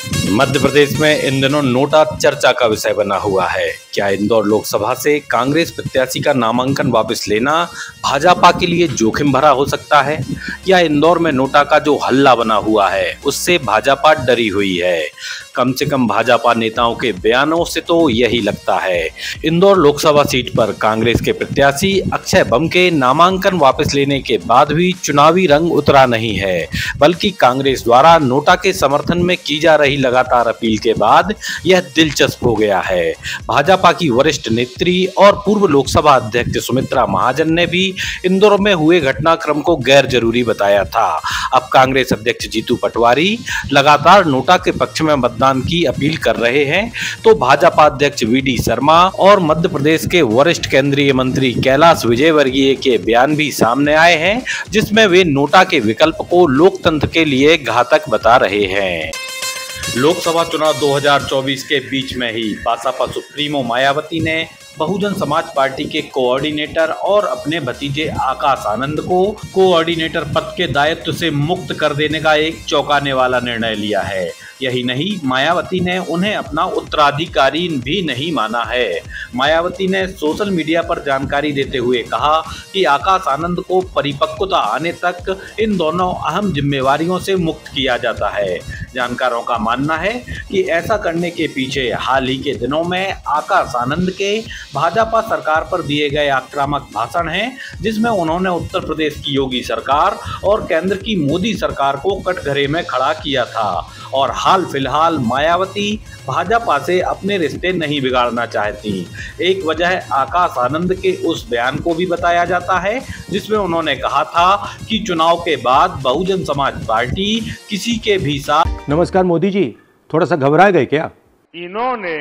मध्य प्रदेश में इन दिनों नोटा चर्चा का विषय बना हुआ है। क्या इंदौर लोकसभा से कांग्रेस प्रत्याशी का नामांकन वापस लेना भाजपा के लिए जोखिम भरा हो सकता है, या इंदौर में नोटा का जो हल्ला बना हुआ है उससे भाजपा डरी हुई है? कम से कम भाजपा नेताओं के बयानों से तो यही लगता है। इंदौर लोकसभा सीट पर कांग्रेस के प्रत्याशी अक्षय बम के नामांकन वापस लेने के बाद भी चुनावी रंग उतरा नहीं है, बल्कि कांग्रेस द्वारा नोटा के समर्थन में की जा रही लगातार अपील के बाद यह दिलचस्प हो गया है। भाजपा की वरिष्ठ नेत्री और पूर्व लोकसभा अध्यक्ष सुमित्रा महाजन ने भी इंदौर में हुए घटनाक्रम को गैर जरूरी बताया था। अब कांग्रेस अध्यक्ष जीतू पटवारी लगातार नोटा के पक्ष में मतदान की अपील कर रहे हैं, तो भाजपा अध्यक्ष वीडी शर्मा और मध्य प्रदेश के वरिष्ठ केंद्रीय मंत्री कैलाश विजयवर्गीय के बयान भी सामने आए हैं, जिसमें वे नोटा के विकल्प को लोकतंत्र के लिए घातक बता रहे हैं। लोकसभा चुनाव 2024 के बीच में ही बसपा सुप्रीमो मायावती ने बहुजन समाज पार्टी के कोऑर्डिनेटर और अपने भतीजे आकाश आनंद को कोऑर्डिनेटर पद के दायित्व से मुक्त कर देने का एक चौंकाने वाला निर्णय लिया है। यही नहीं, मायावती ने उन्हें अपना उत्तराधिकारी भी नहीं माना है। मायावती ने सोशल मीडिया पर जानकारी देते हुए कहा कि आकाश आनंद को परिपक्वता आने तक इन दोनों अहम जिम्मेवारियों से मुक्त किया जाता है। जानकारों का मानना है कि ऐसा करने के पीछे हाल ही के दिनों में आकाश आनंद के भाजपा सरकार पर दिए गए आक्रामक भाषण हैं, जिसमें उन्होंने उत्तर प्रदेश की योगी सरकार और केंद्र की मोदी सरकार को कटघरे में खड़ा किया था। और हाल फिलहाल मायावती भाजपा से अपने रिश्ते नहीं बिगाड़ना चाहती। एक वजह आकाश आनंद के उस बयान को भी बताया जाता है, जिसमें उन्होंने कहा था कि चुनाव के बाद बहुजन समाज पार्टी किसी के भी साथ। नमस्कार मोदी जी, थोड़ा सा घबरा गए क्या? इन्होंने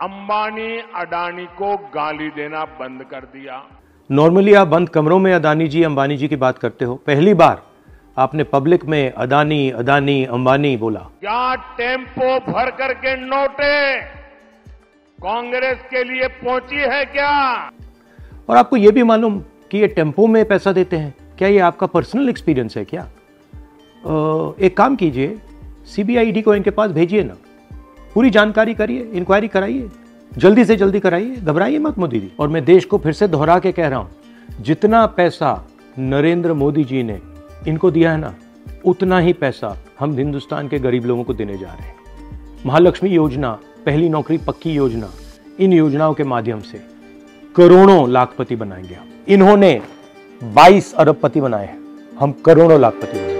अंबानी अडानी को गाली देना बंद कर दिया। नॉर्मली आप बंद कमरों में अदानी जी अंबानी जी की बात करते हो, पहली बार आपने पब्लिक में अदानी अदानी अंबानी बोला। क्या टेम्पो भर करके नोटें कांग्रेस के लिए पहुंची है क्या? और आपको यह भी मालूम कि ये टेम्पो में पैसा देते हैं? क्या ये आपका पर्सनल एक्सपीरियंस है क्या? एक काम कीजिए, सीबीआई को इनके पास भेजिए ना, पूरी जानकारी करिए, इंक्वायरी कराइए, जल्दी से जल्दी कराइए, घबराइए मत मोदी जी। और मैं देश को फिर से दोहरा के कह रहा हूं, जितना पैसा नरेंद्र मोदी जी ने इनको दिया है ना, उतना ही पैसा हम हिंदुस्तान के गरीब लोगों को देने जा रहे हैं। महालक्ष्मी योजना, पहली नौकरी पक्की योजना, इन योजनाओं के माध्यम से करोड़ों लाखपति बनाएंगे हम। इन्होंने 22 अरबपति बनाए हैं, हम करोड़ों लाखपति बनाएंगे।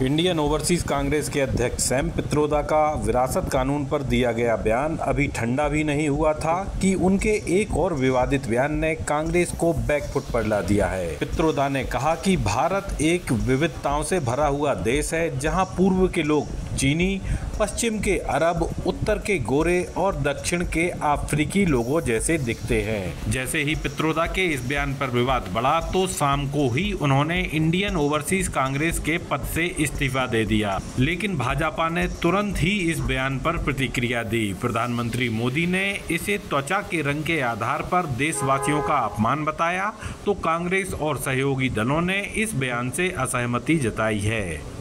इंडियन ओवरसीज कांग्रेस के अध्यक्ष सैम पित्रोदा का विरासत कानून पर दिया गया बयान अभी ठंडा भी नहीं हुआ था कि उनके एक और विवादित बयान ने कांग्रेस को बैकफुट पर ला दिया है। पित्रोदा ने कहा कि भारत एक विविधताओं से भरा हुआ देश है, जहां पूर्व के लोग चीनी, पश्चिम के अरब, उत्तर के गोरे और दक्षिण के अफ्रीकी लोगों जैसे दिखते हैं। जैसे ही पित्रोदा के इस बयान पर विवाद बढ़ा तो शाम को ही उन्होंने इंडियन ओवरसीज कांग्रेस के पद से इस्तीफा दे दिया। लेकिन भाजपा ने तुरंत ही इस बयान पर प्रतिक्रिया दी। प्रधानमंत्री मोदी ने इसे त्वचा के रंग के आधार पर देशवासियों का अपमान बताया, तो कांग्रेस और सहयोगी दलों ने इस बयान से असहमति जताई है।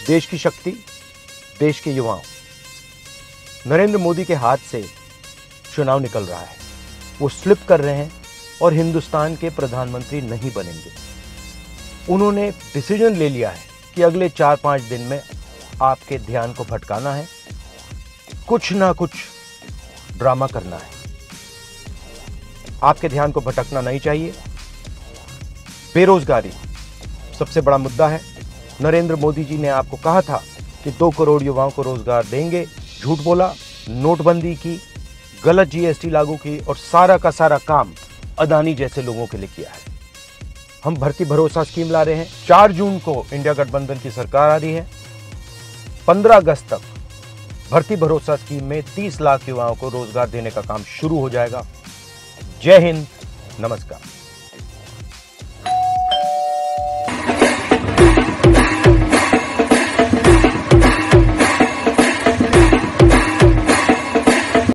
देश की शक्ति, देश के युवाओं, नरेंद्र मोदी के हाथ से चुनाव निकल रहा है। वो स्लिप कर रहे हैं और हिंदुस्तान के प्रधानमंत्री नहीं बनेंगे। उन्होंने डिसीजन ले लिया है कि अगले 4-5 दिन में आपके ध्यान को भटकाना है, कुछ ना कुछ ड्रामा करना है। आपके ध्यान को भटकना नहीं चाहिए। बेरोजगारी सबसे बड़ा मुद्दा है। नरेंद्र मोदी जी ने आपको कहा था कि 2 करोड़ युवाओं को रोजगार देंगे, झूठ बोला, नोटबंदी की, गलत जीएसटी लागू की और सारा का सारा काम अदानी जैसे लोगों के लिए किया है। हम भर्ती भरोसा स्कीम ला रहे हैं। 4 जून को इंडिया गठबंधन की सरकार आ रही है। 15 अगस्त तक भर्ती भरोसा स्कीम में 30 लाख युवाओं को रोजगार देने का काम शुरू हो जाएगा। जय हिंद, नमस्कार।